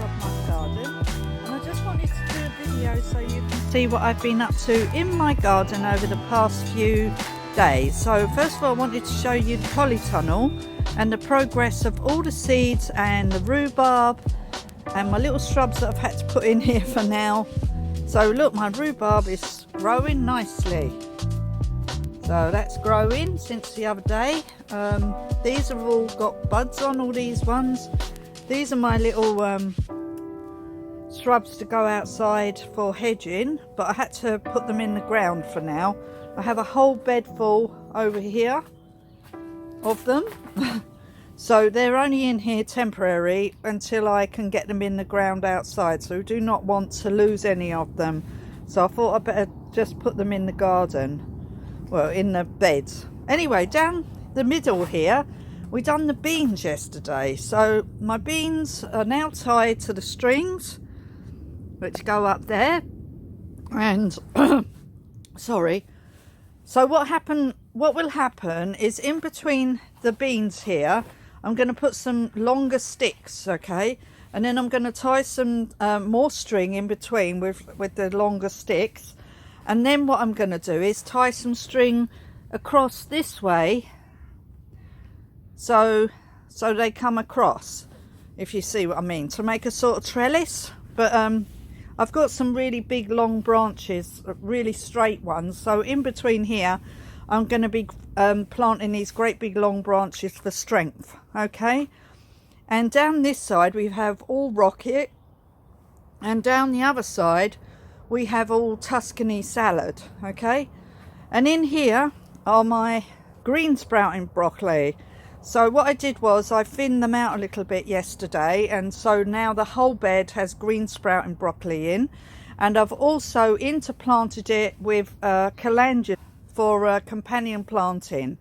of my garden, and I just wanted to do a video so you can see what I've been up to in my garden over the past few days. So first of all, I wanted to show you the polytunnel and the progress of all the seeds and the rhubarb and my little shrubs that I've had to put in here for now. So look, my rhubarb is growing nicely. So that's growing since the other day. These have all got buds on, all these ones. These are my little shrubs to go outside for hedging, but I had to put them in the ground for now. I have a whole bed full over here of them. So they're only in here temporary until I can get them in the ground outside. So I do not want to lose any of them. So I thought I'd better just put them in the garden. Well, in the beds. Anyway, down the middle here, we done the beans yesterday. So my beans are now tied to the strings, which go up there. And, sorry. So what will happen is in between the beans here, I'm going to put some longer sticks, okay? And then I'm going to tie some more string in between with the longer sticks. And then what I'm going to do is tie some string across this way, so they come across, if you see what I mean, to make a sort of trellis. But I've got some really big long branches, really straight ones. So in between here, I'm going to be planting these great big long branches for strength, okay? And down this side we have all rocket, and down the other side we have all Tuscany salad, okay? And in here are my green sprouting broccoli. So what I did was I thinned them out a little bit yesterday, and so now the whole bed has green sprouting broccoli in. And I've also interplanted it with calendula for companion planting,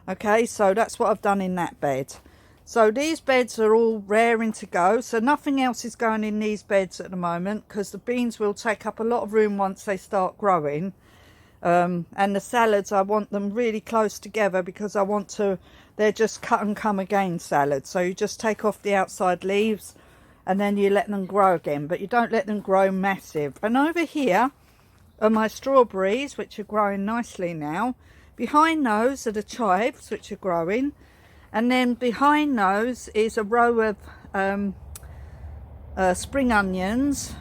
okay? So that's what I've done in that bed. So these beds are all raring to go. So nothing else is going in these beds at the moment, because the beans will take up a lot of room once they start growing. And the salads, I want them really close together because I want to, they're just cut and come again salads. So you just take off the outside leaves and then you let them grow again, but you don't let them grow massive. And over here are my strawberries, which are growing nicely now. Behind those are the chives, which are growing. And then behind those is a row of spring onions.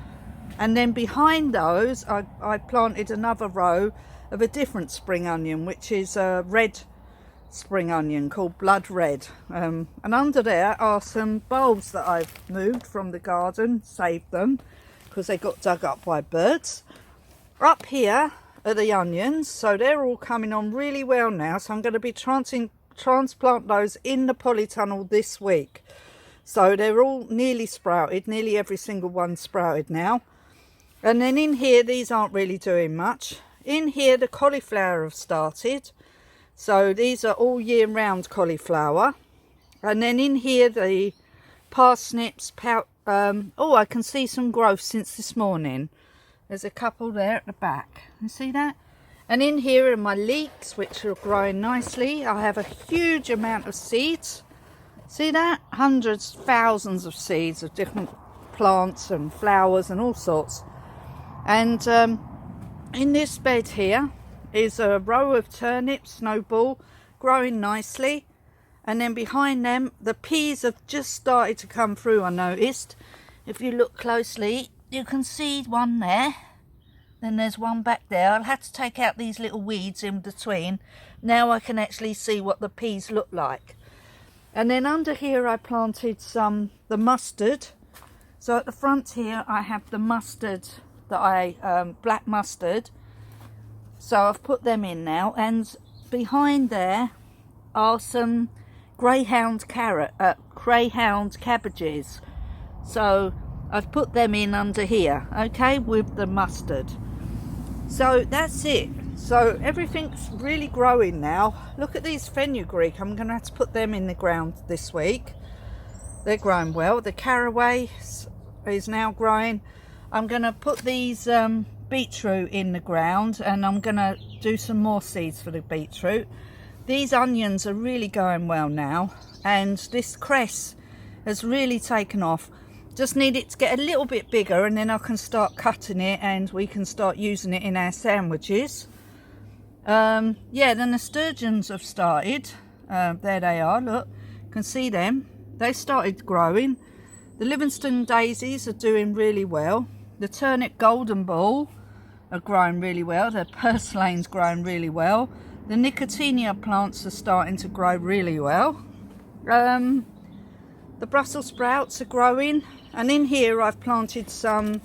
And then behind those, I planted another row of a different spring onion, which is a red spring onion called blood red. And under there are some bulbs that I've moved from the garden, saved them, because they got dug up by birds. Up here are the onions, so they're all coming on really well now. So I'm going to be transplant those in the polytunnel this week. So they're all nearly sprouted, nearly every single one sprouted now. And then in here, these aren't really doing much. In here, the cauliflower have started. So these are all year round cauliflower. And then in here, the parsnips, oh, I can see some growth since this morning. There's a couple there at the back. You see that? And in here are my leeks, which are growing nicely. I have a huge amount of seeds. See that? Hundreds, thousands of seeds of different plants and flowers and all sorts. And in this bed here is a row of turnips, snowball, growing nicely. And then behind them, the peas have just started to come through, I noticed. If you look closely, you can see one there. Then there's one back there. I'll have to take out these little weeds in between. Now I can actually see what the peas look like. And then under here I planted the mustard. So at the front here I have the mustard that black mustard. So I've put them in now. And behind there are some greyhound cabbages. So I've put them in under here, okay, with the mustard. So that's it. So everything's really growing now. Look at these fenugreek. I'm going to have to put them in the ground this week. They're growing well. The caraway is now growing. I'm going to put these beetroot in the ground, and I'm going to do some more seeds for the beetroot. These onions are really going well now, and this cress has really taken off. Just need it to get a little bit bigger, and then I can start cutting it and we can start using it in our sandwiches. Yeah, then the sturgeons have started. There they are, look, you can see them. They started growing. The Livingston daisies are doing really well. The turnip golden ball are growing really well. The purslane's growing really well. The nicotiana plants are starting to grow really well. The Brussels sprouts are growing, and in here I've planted some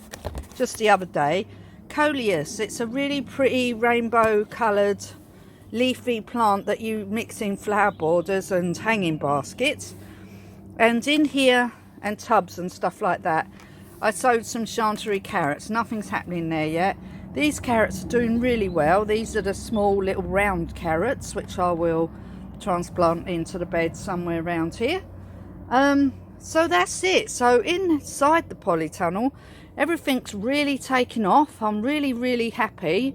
just the other day. Coleus, it's a really pretty rainbow coloured leafy plant that you mix in flower borders and hanging baskets. And in here, and tubs and stuff like that, I sowed some chantilly carrots. Nothing's happening there yet. These carrots are doing really well. These are the small little round carrots, which I will transplant into the bed somewhere around here. So that's it. So inside the polytunnel, everything's really taken off. I'm really happy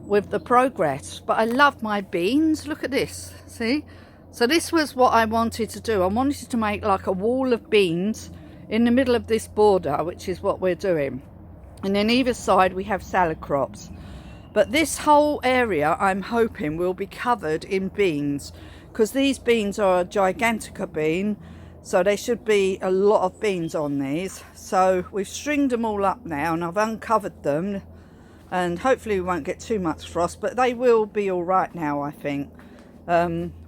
with the progress, but I love my beans. Look at this, see? So this was what I wanted to do. I wanted to make like a wall of beans in the middle of this border, which is what we're doing, and then either side we have salad crops. But this whole area I'm hoping will be covered in beans, because these beans are a gigantica bean, so there should be a lot of beans on these. So we've stringed them all up now, and I've uncovered them, and hopefully we won't get too much frost, but they will be all right now, I think.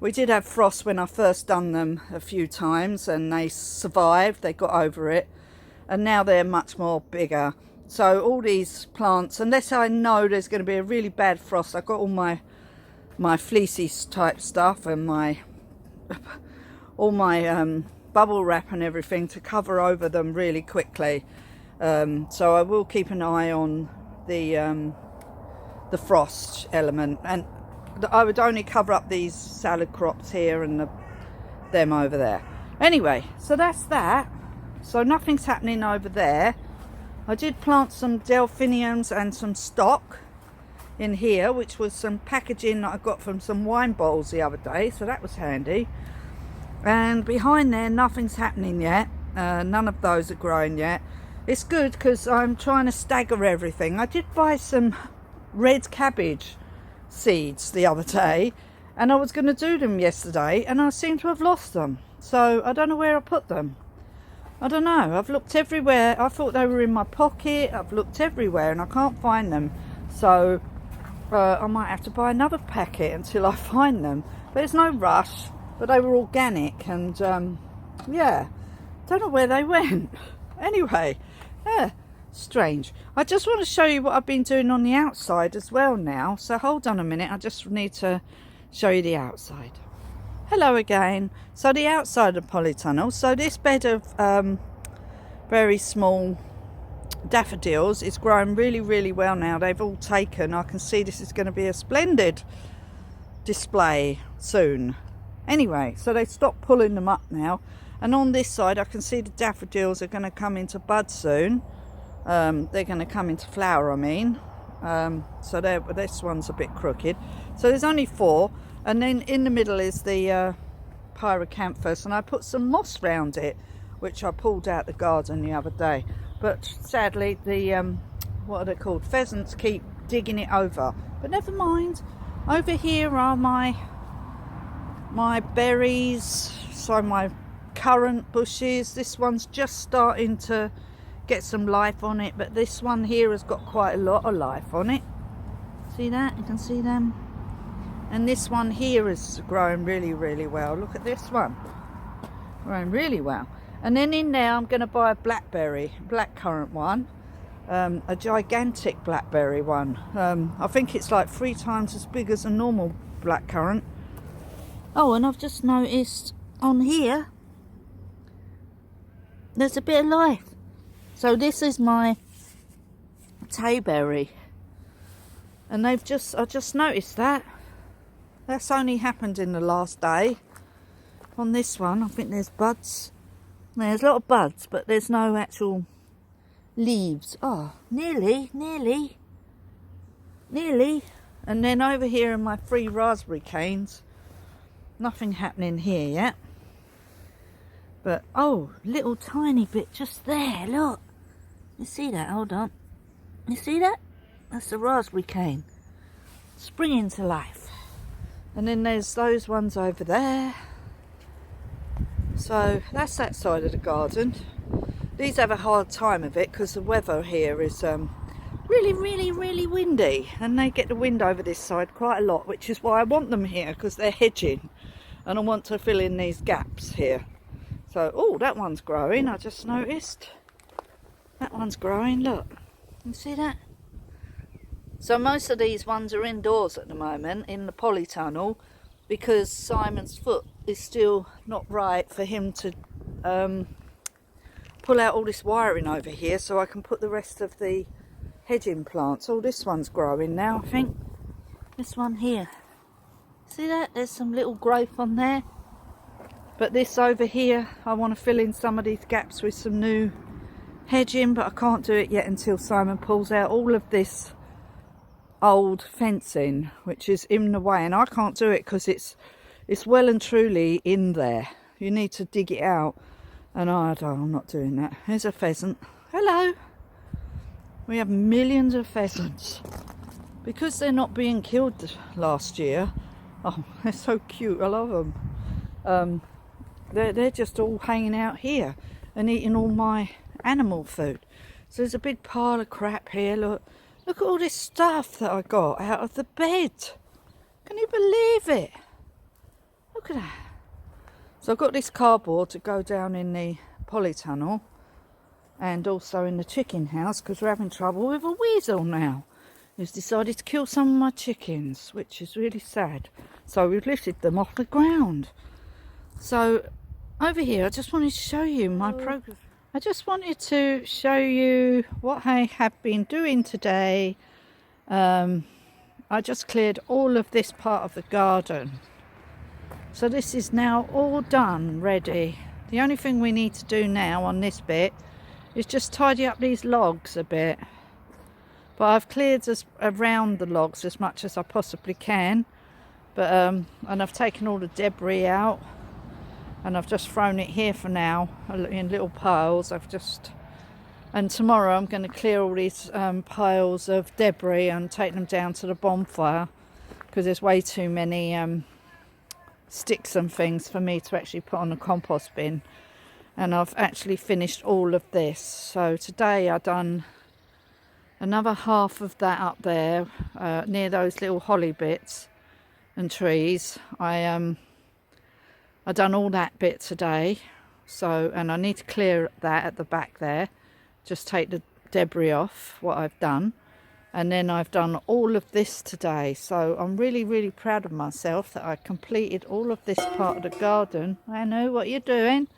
We did have frost when I first done them a few times, and they survived, they got over it, and now they're much more bigger. So all these plants, unless I know there's going to be a really bad frost, I've got all my fleecy type stuff and all my bubble wrap and everything to cover over them really quickly. So I will keep an eye on the frost element, and I would only cover up these salad crops here and them over there. Anyway, so that's that. So nothing's happening over there. I did plant some delphiniums and some stock in here, which was some packaging that I got from some wine bowls the other day, so that was handy. And behind there, nothing's happening yet. None of those are growing yet. It's good because I'm trying to stagger everything. I did buy some red cabbage seeds the other day, and I was going to do them yesterday, and I seem to have lost them. So I don't know where I put them. I don't know. I've looked everywhere. I thought they were in my pocket. I've looked everywhere and I can't find them. So I might have to buy another packet until I find them. But there's no rush. But they were organic, and yeah, don't know where they went. Anyway, yeah, strange. I just want to show you what I've been doing on the outside as well now. So hold on a minute. I just need to show you the outside. Hello again. So the outside of the polytunnel. So this bed of very small daffodils is growing really well now. They've all taken. I can see this is going to be a splendid display soon. Anyway, so they stopped pulling them up now. And on this side I can see the daffodils are going to come into bud soon. They're going to come into flower, I mean. So this one's a bit crooked. So there's only 4. And then in the middle is the pyrocanthus, and I put some moss round it, which I pulled out the garden the other day. But sadly, the what are they called? Pheasants keep digging it over. But never mind. Over here are my berries, so my currant bushes. This one's just starting to get some life on it, but this one here has got quite a lot of life on it. See that? You can see them. And this one here is growing really well. Look at this one, growing really well. And then in there I'm going to buy a blackcurrant one, a gigantic blackberry one. I think it's like 3 times as big as a normal blackcurrant. Oh, and I've just noticed on here there's a bit of life. So this is my tayberry, and I just noticed that. That's only happened in the last day. On this one, I think there's buds. There's a lot of buds, but there's no actual leaves. Oh, nearly. And then over here in my 3 raspberry canes, nothing happening here yet. But oh, little tiny bit just there, look. You see that? Hold on. You see that? That's the raspberry cane springing to life. And then there's those ones over there. So that's that side of the garden. These have a hard time of it because the weather here is really windy, and they get the wind over this side quite a lot, which is why I want them here, because they're hedging and I want to fill in these gaps here. So, oh, that one's growing, I just noticed. That one's growing, look. You see that? So most of these ones are indoors at the moment in the polytunnel, because Simon's foot is still not right for him to pull out all this wiring over here so I can put the rest of the hedging plants. Oh, this one's growing now, I think. This one here. See that? There's some little growth on there. But this over here, I want to fill in some of these gaps with some new hedging, but I can't do it yet until Simon pulls out all of this old fencing, which is in the way, and I can't do it because it's well and truly in there. You need to dig it out, and I'm not doing that. Here's a pheasant. Hello. We have millions of pheasants because they're not being killed last year. Oh, they're so cute. I love them. They're just all hanging out here and eating all my animal food. So there's a big pile of crap here. Look at all this stuff that I got out of the bed. Can you believe it? Look at that. So I've got this cardboard to go down in the polytunnel and also in the chicken house, because we're having trouble with a weasel now. He's decided to kill some of my chickens, which is really sad. So we've lifted them off the ground. So over here, I just wanted to show you my progress. I just wanted to show you what I have been doing today. I just cleared all of this part of the garden. So this is now all done, ready. The only thing we need to do now on this bit is just tidy up these logs a bit. But I've cleared around the logs as much as I possibly can. But and I've taken all the debris out. And I've just thrown it here for now in little piles. And tomorrow I'm going to clear all these piles of debris and take them down to the bonfire, because there's way too many sticks and things for me to actually put on the compost bin. And I've actually finished all of this. So today I've done another half of that up there near those little holly bits and trees. I've done all that bit today, so, and I need to clear that at the back there, just take the debris off what I've done, and then I've done all of this today. So I'm really proud of myself that I completed all of this part of the garden. I know what you're doing.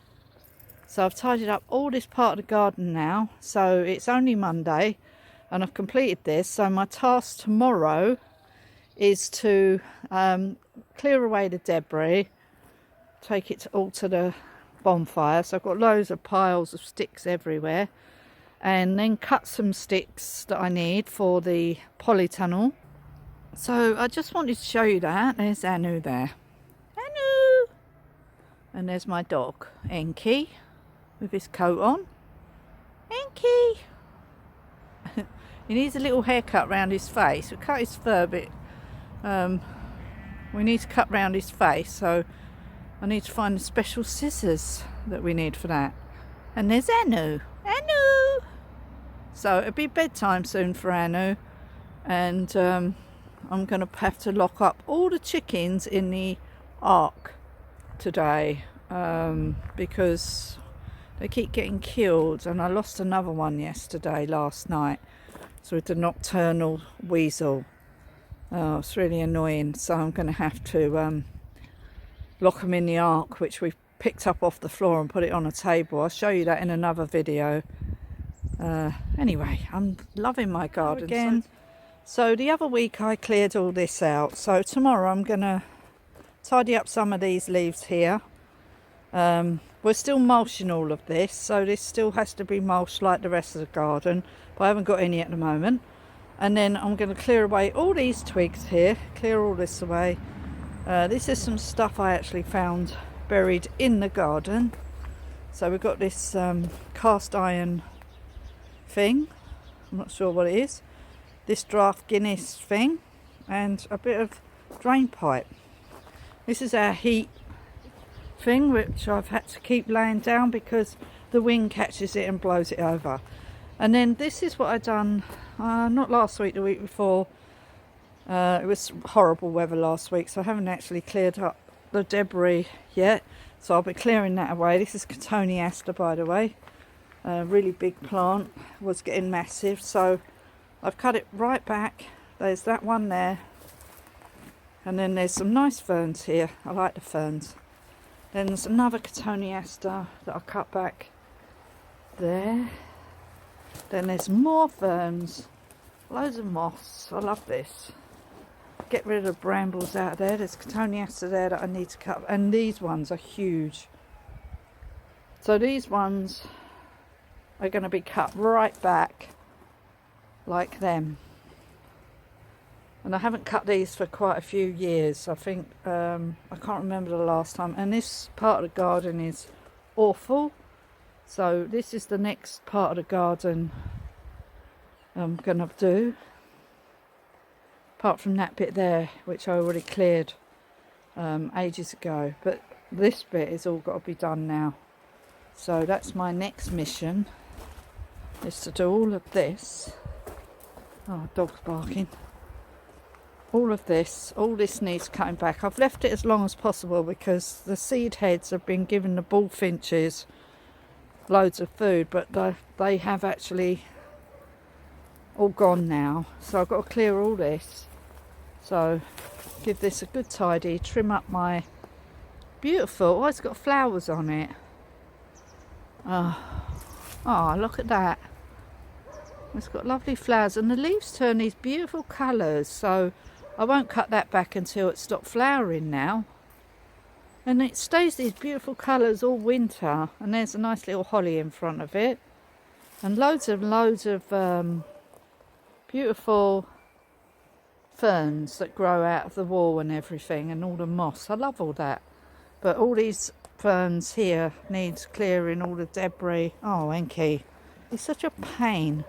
So I've tidied up all this part of the garden now. So it's only Monday and I've completed this. So my task tomorrow is to clear away the debris, take it all to the bonfire. So I've got loads of piles of sticks everywhere, and then cut some sticks that I need for the polytunnel. So I just wanted to show you that. There's Anu there. Anu! And there's my dog, Enki, with his coat on. Enki! He needs a little haircut round his face. We cut his fur a bit. We need to cut round his face, so I need to find the special scissors that we need for that. And there's Anu. Anu! So it'll be bedtime soon for Anu. And I'm going to have to lock up all the chickens in the ark today. Because they keep getting killed. And I lost another one last night. So with the nocturnal weasel. Oh, it's really annoying. So I'm going to have to lock them in the ark, which we've picked up off the floor and put it on a table. I'll show you that in another video. Anyway, I'm loving my garden again. So the other week I cleared all this out. So tomorrow I'm going to tidy up some of these leaves here. We're still mulching all of this, so this still has to be mulched like the rest of the garden, but I haven't got any at the moment. And then I'm going to clear away all these twigs here, clear all this away. This is some stuff I actually found buried in the garden. So we've got this cast iron thing, I'm not sure what it is, this draft Guinness thing, and a bit of drain pipe. This is our heat thing, which I've had to keep laying down because the wind catches it and blows it over. And then this is what I done not last week, the week before. It was horrible weather last week, so I haven't actually cleared up the debris yet, so I'll be clearing that away. This is Cotoneaster, by the way, a really big plant, was getting massive, so I've cut it right back. There's that one there, and then there's some nice ferns here. I like the ferns. Then there's another Cotoneaster that I cut back there. Then there's more ferns, loads of moss. I love this. Get rid of the brambles out of there. There's Cotoneaster there that I need to cut, and these ones are huge. So these ones are going to be cut right back like them. And I haven't cut these for quite a few years. I think I can't remember the last time. And this part of the garden is awful. So this is the next part of the garden I'm going to do. Apart from that bit there, which I already cleared ages ago. But this bit is all got to be done now. So that's my next mission, is to do all of this. Oh, dog's barking. All this needs cutting back. I've left it as long as possible because the seed heads have been giving the bullfinches loads of food, but they have actually all gone now. So I've got to clear all this. So give this a good tidy, trim up my beautiful, oh, it's got flowers on it. Oh, look at that. It's got lovely flowers, and the leaves turn these beautiful colours, so I won't cut that back until it stops flowering now. And it stays these beautiful colours all winter, and there's a nice little holly in front of it, and loads of beautiful ferns that grow out of the wall and everything, and all the moss. I love all that, but all these ferns here needs clearing, all the debris. Oh, Enki, it's such a pain.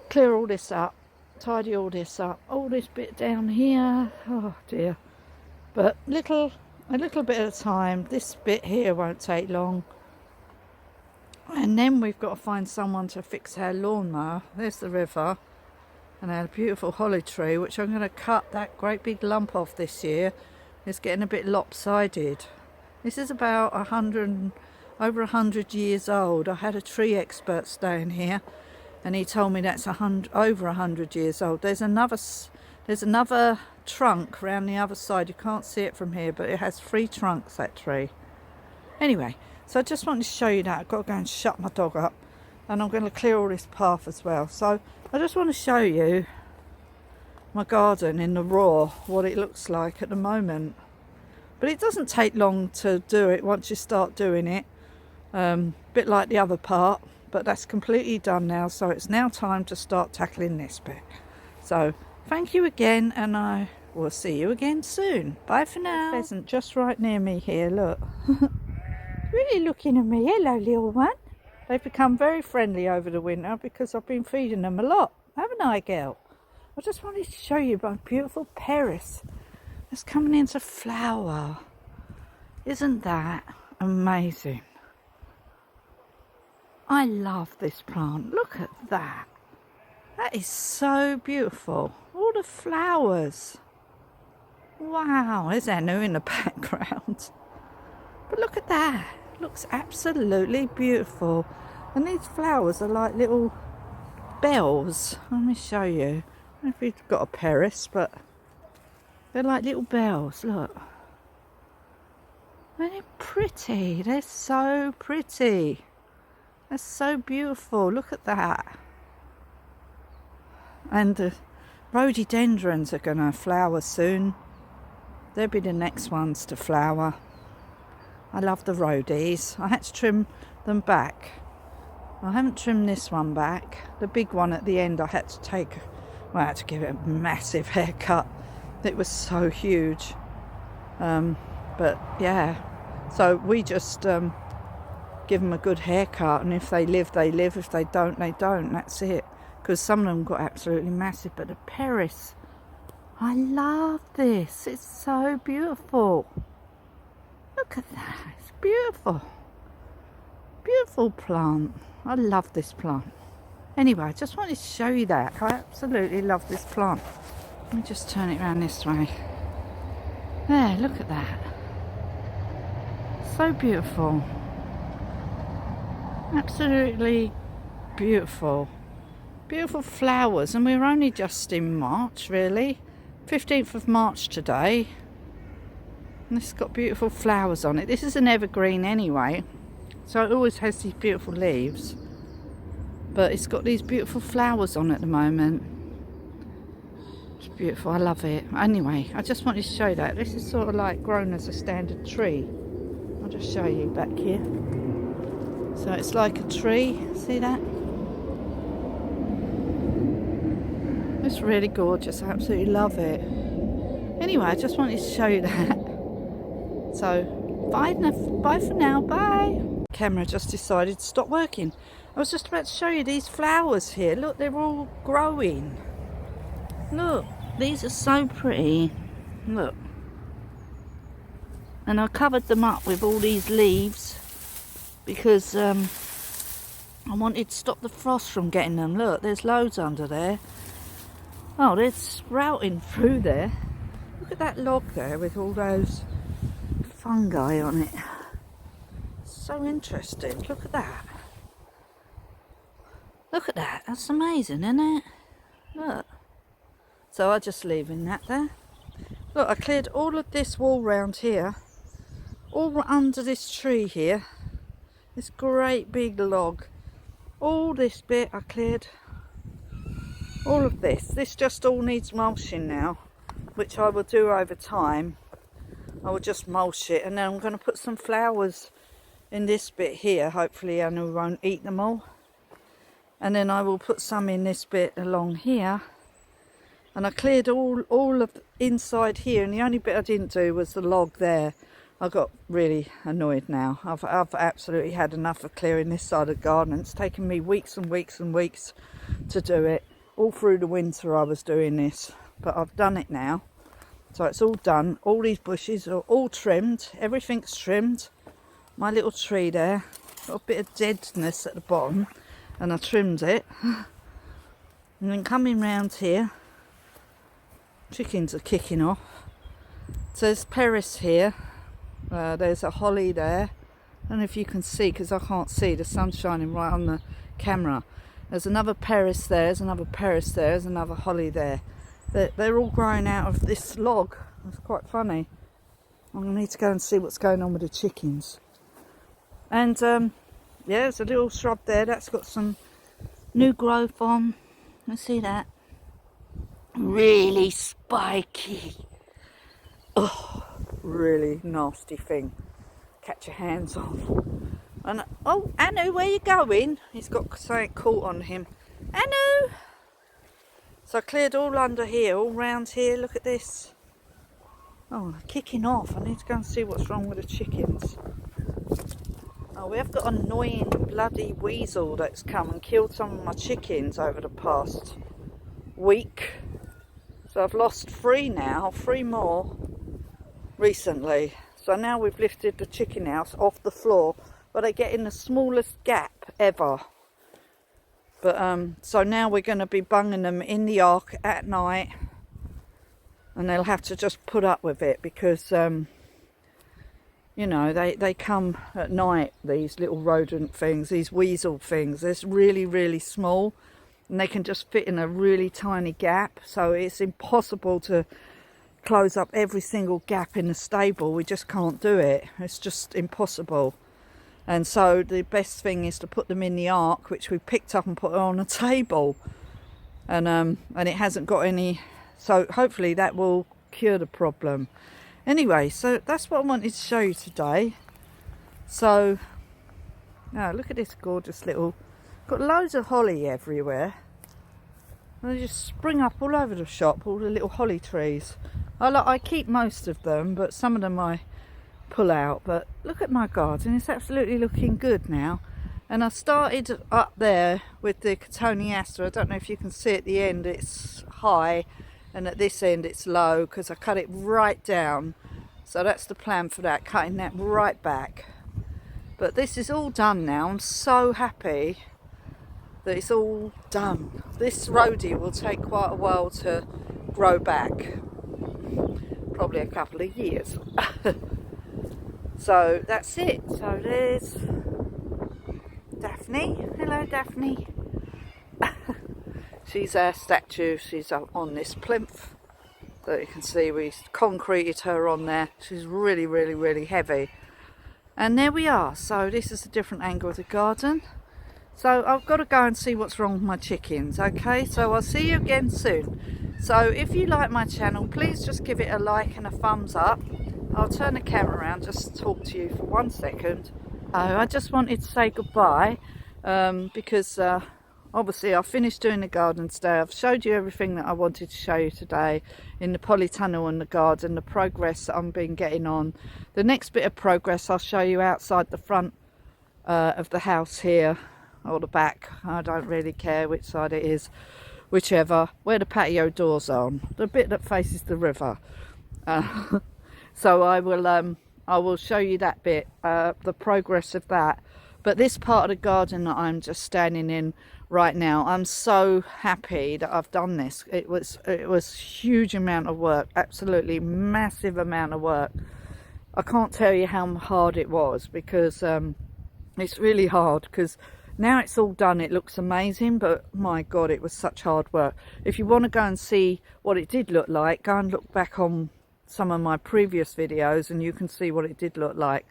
Clear all this up, tidy all this up, all this bit down here. Oh dear, but a little bit at a time. This bit here won't take long, and then we've got to find someone to fix our lawnmower. There's the river, and our beautiful holly tree, which I'm going to cut that great big lump off this year. It's getting a bit lopsided. This is about over 100 years old. I had a tree expert staying here, and he told me that's over 100 years old. There's another trunk around the other side. You can't see it from here, but it has 3 trunks, that tree. Anyway, so I just wanted to show you that. I've got to go and shut my dog up, and I'm going to clear all this path as well. So I just want to show you my garden in the raw, what it looks like at the moment. But it doesn't take long to do it once you start doing it. Bit like the other part, but that's completely done now. So it's now time to start tackling this bit. So thank you again, and I will see you again soon. Bye for now. Pheasant just right near me here, look. Really looking at me. Hello, little one. They've become very friendly over the winter because I've been feeding them a lot, haven't I, girl? I just wanted to show you my beautiful Paris. It's coming into flower. Isn't that amazing? I love this plant. Look at that. That is so beautiful. All the flowers. Wow, there's Anu in the background. But look at that. It looks absolutely beautiful. And these flowers are like little bells. Let me show you. I don't know if you've got a Paris, but they're like little bells, look. And they're pretty. They're so pretty. They're so beautiful. Look at that. And the rhododendrons are going to flower soon. They'll be the next ones to flower. I love the rhodies. I had to trim them back. I haven't trimmed this one back. The big one at the end I had to give it a massive haircut. It was so huge. But yeah, so we just give them a good haircut, and if they live, they live. If they don't, they don't. That's it. Because some of them got absolutely massive. But the Paris, I love this. It's so beautiful. Look at that. It's beautiful. Beautiful plant. I love this plant. Anyway, I just wanted to show you that. I absolutely love this plant. Let me just turn it around this way. There, look at that. So beautiful. Absolutely beautiful. Beautiful flowers, and we're only just in March, really. 15th of March today. And it's got beautiful flowers on it. This is an evergreen anyway, so it always has these beautiful leaves. But it's got these beautiful flowers on at the moment. It's beautiful, I love it. Anyway, I just wanted to show that. This is sort of like grown as a standard tree. I'll just show you back here. So it's like a tree, see that? It's really gorgeous, I absolutely love it. Anyway, I just wanted to show you that. So, bye for now, bye. Camera just decided to stop working. I was just about to show you these flowers here. Look, they're all growing. Look, these are so pretty. Look. And I covered them up with all these leaves because I wanted to stop the frost from getting them. Look, there's loads under there. Oh, they're sprouting through there. Look at that log there with all those fungi on it. So interesting. Look at that. Look at that. That's amazing, isn't it? Look. So I'm just leaving that there. Look, I cleared all of this wall round here. All under this tree here. This great big log. All this bit I cleared. All of this. This just all needs mulching now, which I will do over time. I will just mulch it, and then I'm going to put some flowers in this bit here. Hopefully Anu won't eat them all. And then I will put some in this bit along here. And I cleared all of the inside here, and the only bit I didn't do was the log there. I got really annoyed now. I've absolutely had enough of clearing this side of the garden. It's taken me weeks and weeks and weeks to do it. All through the winter I was doing this, but I've done it now. So it's all done. All these bushes are all trimmed. Everything's trimmed. My little tree there, got a bit of deadness at the bottom, and I trimmed it. And then coming round here, chickens are kicking off. So there's Paris here. There's a holly there. I don't know if you can see, because I can't see. The sun's shining right on the camera. There's another Paris there. There's another Paris there. There's another holly there. They're all growing out of this log. It's quite funny. I'm going to need to go and see what's going on with the chickens. And yeah, there's a little shrub there that's got some new growth on. You see that? Really spiky. Oh, really nasty thing. Catch your hands on. And oh, Anu, where you going? He's got something caught on him. Anu! So I cleared all under here, all round here. Look at this. Oh, they're kicking off. I need to go and see what's wrong with the chickens. Oh, we have got an annoying bloody weasel that's come and killed some of my chickens over the past week. So I've lost 3 now, 3 more recently. So now we've lifted the chicken house off the floor, but they get in the smallest gap ever. But so now we're going to be bunging them in the ark at night, and they'll have to just put up with it because you know, they come at night, these little rodent things, these weasel things. They're really, really small, and they can just fit in a really tiny gap. So it's impossible to close up every single gap in the stable. We just can't do it. It's just impossible. And so the best thing is to put them in the ark, which we picked up and put on a table. And it hasn't got any, so hopefully that will cure the problem. Anyway, so that's what I wanted to show you today. So now look at this gorgeous little, got loads of holly everywhere. And they just spring up all over the shop, all the little holly trees. I keep most of them, but some of them I pull out, but look at my garden, it's absolutely looking good now. And I started up there with the cotoneaster. I don't know if you can see at the end it's high and at this end it's low because I cut it right down. So that's the plan for that, cutting that right back. But this is all done now. I'm so happy that it's all done. This rhodie will take quite a while to grow back, probably a couple of years. So that's it. So there's Daphne. Hello, Daphne. She's our statue. She's up on this plinth that you can see. We concreted her on there. She's really, really, really heavy. And there we are. So this is a different angle of the garden. So I've got to go and see what's wrong with my chickens. Okay, so I'll see you again soon. So if you like my channel, please just give it a like and a thumbs up. I'll turn the camera around just to talk to you for 1 second. I just wanted to say goodbye because obviously I finished doing the garden today. I've showed you everything that I wanted to show you today in the polytunnel and the garden, the progress that I've been getting on. The next bit of progress I'll show you outside the front of the house here, or the back. I don't really care which side it is, whichever, where the patio door's on, the bit that faces the river. So I will show you that bit, the progress of that. But this part of the garden that I'm just standing in right now, I'm so happy that I've done this. It was a huge amount of work, absolutely massive amount of work. I can't tell you how hard it was, because it's really hard, because now it's all done, it looks amazing, but my God, it was such hard work. If you want to go and see what it did look like, go and look back on some of my previous videos and you can see what it did look like.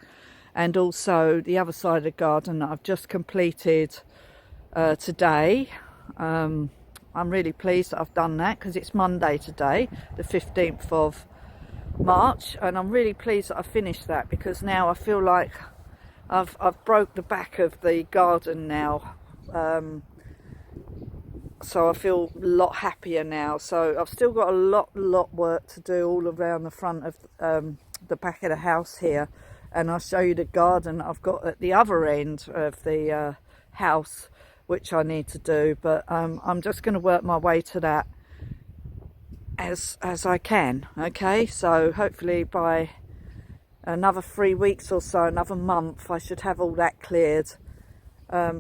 And also the other side of the garden that I've just completed today. I'm really pleased that I've done that, because it's Monday today, the 15th of March, and I'm really pleased that I finished that, because now I feel like I've broke the back of the garden now. So I feel a lot happier now. So I've still got a lot work to do all around the front of the back of the house here, and I'll show you the garden I've got at the other end of the house, which I need to do. But I'm just going to work my way to that as I can. Okay, so hopefully by another 3 weeks or so, another month, I should have all that cleared.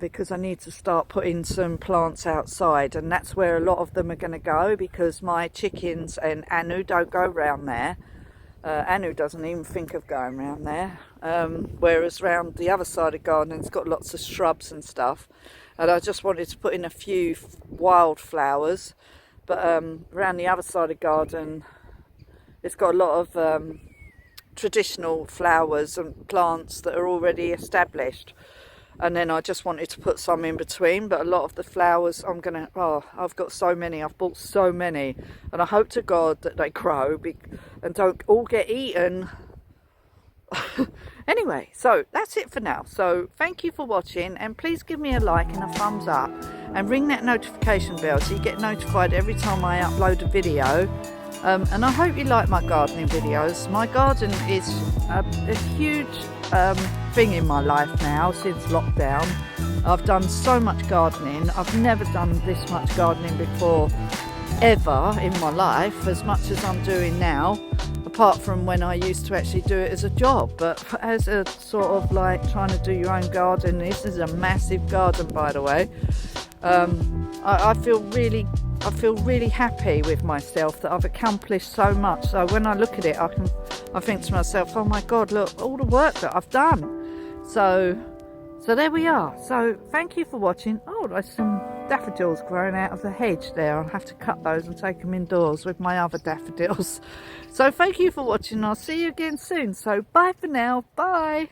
Because I need to start putting some plants outside, and that's where a lot of them are going to go, because my chickens and Anu don't go round there. Anu doesn't even think of going round there, whereas round the other side of the garden it's got lots of shrubs and stuff, and I just wanted to put in a few wildflowers, but around the other side of the garden it's got a lot of traditional flowers and plants that are already established. And then I just wanted to put some in between, but a lot of the flowers I've got so many, I've bought so many, and I hope to God that they grow and don't all get eaten. Anyway, so that's it for now. So thank you for watching, and please give me a like and a thumbs up, and ring that notification bell so you get notified every time I upload a video. And I hope you like my gardening videos. My garden is a huge thing in my life now since lockdown. I've done so much gardening. I've never done this much gardening before, ever in my life, as much as I'm doing now, apart from when I used to actually do it as a job. But as a sort of like trying to do your own garden, this is a massive garden, by the way. I feel really happy with myself that I've accomplished so much. So when I look at it, I think to myself, oh my God, look, all the work that I've done. So there we are. So thank you for watching. Oh, there's some daffodils growing out of the hedge there. I'll have to cut those and take them indoors with my other daffodils. So thank you for watching. I'll see you again soon. So bye for now. Bye.